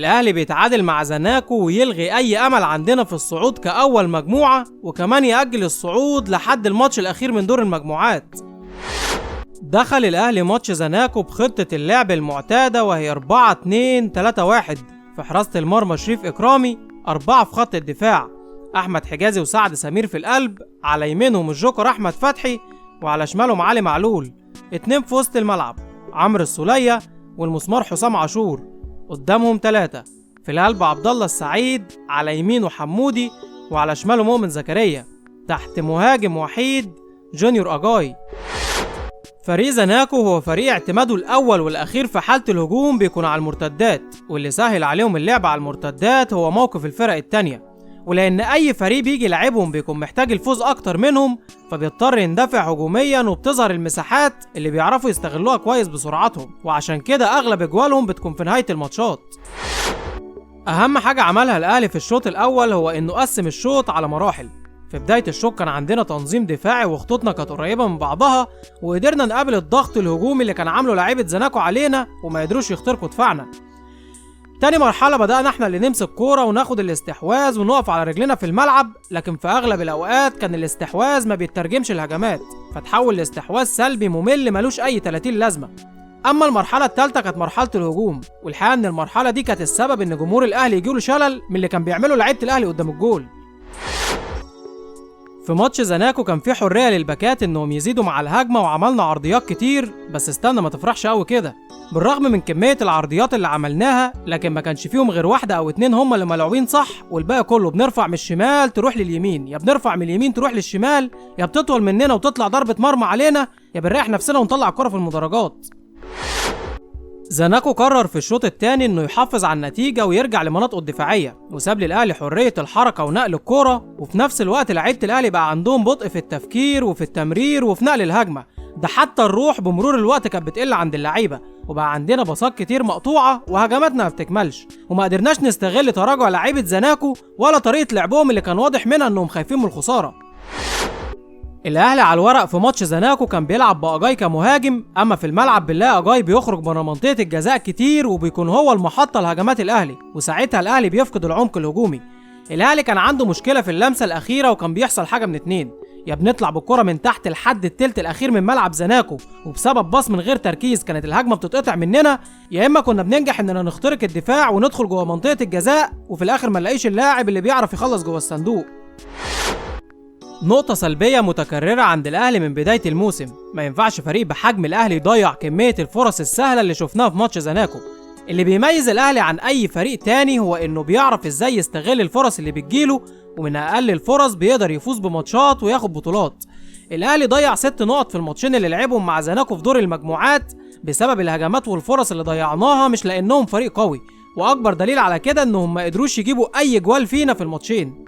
الاهلي بيتعادل مع زناكو ويلغي اي امل عندنا في الصعود كاول مجموعة، وكمان يأجل الصعود لحد الماتش الاخير من دور المجموعات. دخل الاهلي ماتش زناكو بخطة اللعب المعتادة وهي 4-2-3-1. في حراسة المرمى شريف إكرامي، 4 في خط الدفاع أحمد حجازي وسعد سمير في القلب، على يمينهم الجوكر أحمد فتحي وعلى شمالهم علي معلول. 2 في وسط الملعب عمرو السولية والمسمار حسام عاشور، قدامهم 3 في القلب عبد الله السعيد، على يمينه حمودي وعلى شماله مؤمن زكريا، تحت مهاجم وحيد جونيور أجاي. فريق زناكو هو فريق اعتماده الأول والأخير في حالة الهجوم بيكون على المرتدات، واللي سهل عليهم اللعب على المرتدات هو موقف الفرق التانية، ولأن أي فريق بيجي لعبهم بيكون محتاج الفوز أكتر منهم، فبيضطر يندفع هجوميا وبتظهر المساحات اللي بيعرفوا يستغلوها كويس بسرعتهم، وعشان كده أغلب أجوالهم بتكون في نهاية الماتشات. أهم حاجة عملها الأهلي في الشوط الأول هو إنه قسم الشوط على مراحل. في بداية الشوط كان عندنا تنظيم دفاعي وخطوطنا كانت قريبة من بعضها، وقدرنا نقابل الضغط الهجومي اللي كان عامله لاعيبة زناكو علينا وما قدروش يخترقوا دفاعنا. تاني مرحلة بدأنا احنا اللي نمسك كورة وناخد الاستحواذ ونقف على رجلنا في الملعب، لكن في أغلب الأوقات كان الاستحواذ ما بيترجمش الهجمات، فتحول لاستحواذ سلبي ممل ملوش أي 30 لازمة. أما المرحلة الثالثة كانت مرحلة الهجوم، والحقيقة إن المرحلة دي كانت السبب إن جمهور الأهلي يجيله شلل من اللي كان بيعمله لعيبة الأهلي قدام الجول. في ماتش زناكو كان في حرية للباكات انهم يزيدوا مع الهجمة وعملنا عرضيات كتير، بس استنى ما تفرحش قوي كده. بالرغم من كمية العرضيات اللي عملناها، لكن ما كانش فيهم غير 1 أو 2 هم اللي ملعوبين صح، والباقي كله بنرفع من الشمال تروح لليمين، يا بنرفع من اليمين تروح للشمال، يا بتطول مننا وتطلع ضربة مرمى علينا، يا بنريح نفسنا ونطلع الكرة في المدرجات. زناكو قرر في الشوط الثاني انه يحافظ على النتيجه ويرجع لمناطقه الدفاعيه، وساب للاهلي حريه الحركه ونقل الكوره، وفي نفس الوقت لعيبه الاهلي بقى عندهم بطء في التفكير وفي التمرير وفي نقل الهجمه، ده حتى الروح بمرور الوقت كانت بتقل عند اللعيبه، وبقى عندنا باصات كتير مقطوعه وهجماتنا ما بتكملش، وما قدرناش نستغل تراجع لعيبه زناكو ولا طريقه لعبهم اللي كان واضح منها انهم خايفين من الخساره. الاهلي على الورق في ماتش زناكو كان بيلعب بأجاي كمهاجم، اما في الملعب بنلاقي أجاي بيخرج بره منطقه الجزاء كتير وبيكون هو المحطه لهجمات الاهلي، وساعتها الاهلي بيفقد العمق الهجومي. الاهلي كان عنده مشكله في اللمسه الاخيره، وكان بيحصل حاجه من 2، يا بنطلع بالكره من تحت لحد التلت الاخير من ملعب زناكو وبسبب باص من غير تركيز كانت الهجمه بتتقطع مننا، يا اما كنا بننجح اننا نخترق الدفاع وندخل جوه منطقه الجزاء وفي الاخر ما نلاقيش اللاعب اللي بيعرف يخلص جوه الصندوق. نقطة سلبية متكررة عند الأهلي من بداية الموسم، ما ينفعش فريق بحجم الأهلي يضيع كمية الفرص السهلة اللي شفناها في ماتش زناكو. اللي بيميز الأهلي عن أي فريق تاني هو إنه بيعرف إزاي يستغل الفرص اللي بتجيله، ومن أقل الفرص بيقدر يفوز بماتشات وياخد بطولات. الأهلي ضيع 6 نقط في الماتشين اللي لعبهم مع زناكو في دور المجموعات بسبب الهجمات والفرص اللي ضيعناها، مش لأنهم فريق قوي، وأكبر دليل على كده إنهم ما قدروش يجيبوا أي جوال فينا في الماتشين.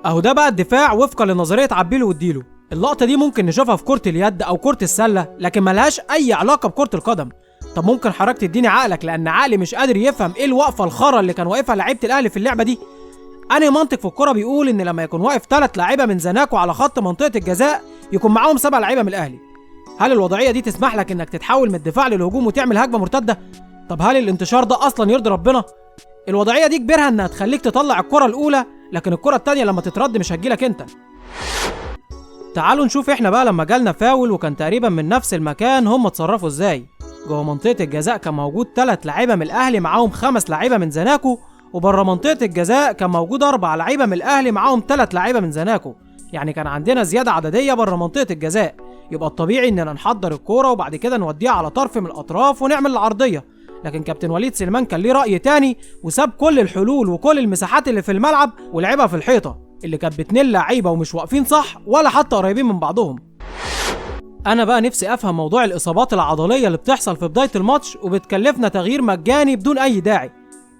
اهو ده بقى الدفاع وفقا لنظريه عبيله واديله. اللقطه دي ممكن نشوفها في كره اليد او كره السله، لكن ملهاش اي علاقه بكره القدم. طب ممكن حضرتك تديني عقلك، لان عقلي مش قادر يفهم ايه الوقفه الخرا اللي كان واقفها لعيبه الاهلي في اللعبه دي. انهي منطق في الكره بيقول ان لما يكون واقف 3 لعيبه من زناكو على خط منطقه الجزاء يكون معاهم 7 لعيبه من الاهلي؟ هل الوضعيه دي تسمح لك انك تتحول من الدفاع للهجوم وتعمل هجمه مرتده؟ طب هل الانتشار ده اصلا يرضي ربنا؟ الوضعيه دي كبيرها انها تخليك تطلع الكره الاولى، لكن الكره التانية لما تترد مش هتجيلك انت. تعالوا نشوف احنا بقى لما جالنا فاول وكان تقريبا من نفس المكان هم اتصرفوا ازاي. جوه منطقه الجزاء كان موجود 3 لعيبه من الاهلي معاهم 5 لعيبه من زناكو، وبره منطقه الجزاء كان موجود 4 لعيبه من الاهلي معاهم 3 لعيبه من زناكو، يعني كان عندنا زياده عدديه بره منطقه الجزاء. يبقى الطبيعي اننا نحضر الكوره وبعد كده نوديها على طرف من الاطراف ونعمل العرضيه، لكن كابتن وليد سليمان كان ليه رأي تاني وساب كل الحلول وكل المساحات اللي في الملعب ولعبها في الحيطة اللي كانت ب2 لعيبة ومش واقفين صح ولا حتى قريبين من بعضهم. انا بقى نفسي افهم موضوع الاصابات العضلية اللي بتحصل في بداية الماتش وبتكلفنا تغيير مجاني بدون اي داعي.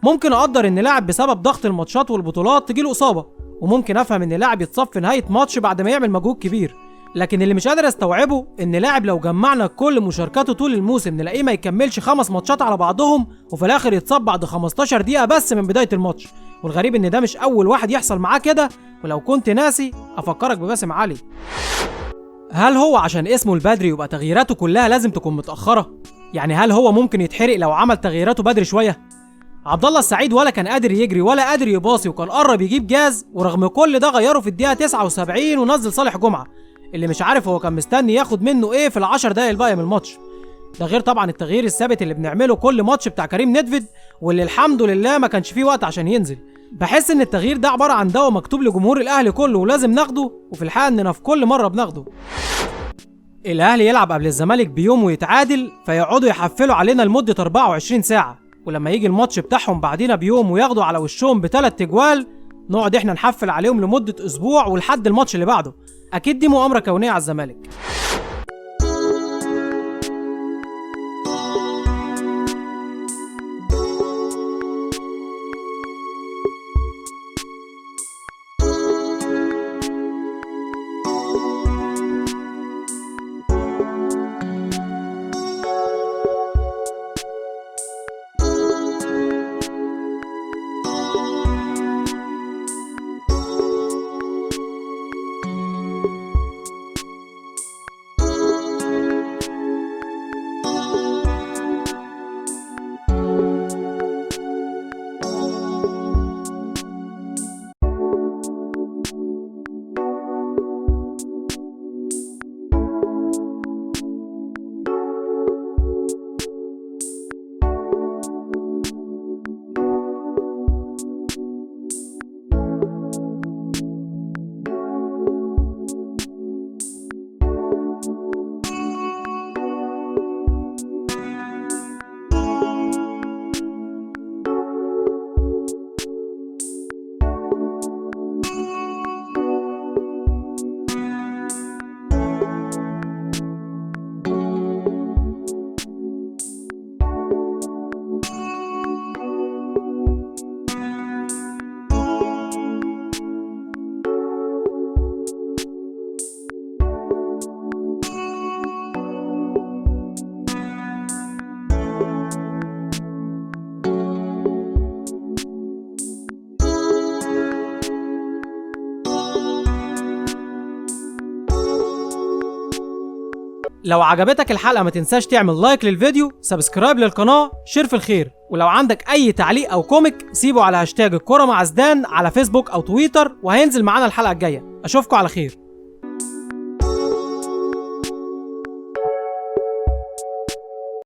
ممكن اقدر ان لاعب بسبب ضغط الماتشات والبطولات تجيله اصابة، وممكن افهم ان لاعب يتصاب في نهاية ماتش بعد ما يعمل مجهود كبير، لكن اللي مش قادر استوعبه ان لاعب لو جمعنا كل مشاركاته طول الموسم نلاقيه ما يكملش 5 ماتشات على بعضهم وفي الاخر يتصاب بعد 15 دقيقة بس من بداية الماتش. والغريب ان ده مش اول واحد يحصل معاه كده، ولو كنت ناسي افكرك بباسم علي. هل هو عشان اسمه البدري يبقى تغييراته كلها لازم تكون متأخرة؟ يعني هل هو ممكن يتحرق لو عمل تغييراته بدري شوية؟ عبد الله السعيد ولا كان قادر يجري ولا قادر يباصي، وكان قرب يجيب جاز، ورغم كل ده غيره في الدقيقه 79 ونزل صالح جمعه اللي مش عارف هو كان مستني ياخد منه ايه في ال10 دقايق الباقيه من الماتش. ده غير طبعا التغيير الثابت اللي بنعمله كل ماتش بتاع كريم نيدفيد، واللي الحمد لله ما كانش فيه وقت عشان ينزل. بحس ان التغيير ده عباره عن دواء مكتوب لجمهور الاهلي كله ولازم ناخده، وفي الحقيقه اننا في كل مره بناخده. الاهلي يلعب قبل الزمالك بيوم ويتعادل، فيقعدوا يحفلوا علينا لمده 24 ساعه، ولما يجي الماتش بتاعهم بعدينا بيوم وياخدوا على وشهم ب3 تجوال، نقعد احنا نحفل عليهم لمده اسبوع ولحد الماتش اللي بعده. اكيد دي مؤامره كونيه على الزمالك. لو عجبتك الحلقة ما تنساش تعمل لايك للفيديو، سبسكرايب للقناة، شير في الخير، ولو عندك اي تعليق او كوميك سيبه على هاشتاج الكرة مع زدان على فيسبوك او تويتر، وهينزل معانا الحلقة الجاية. اشوفكم على خير.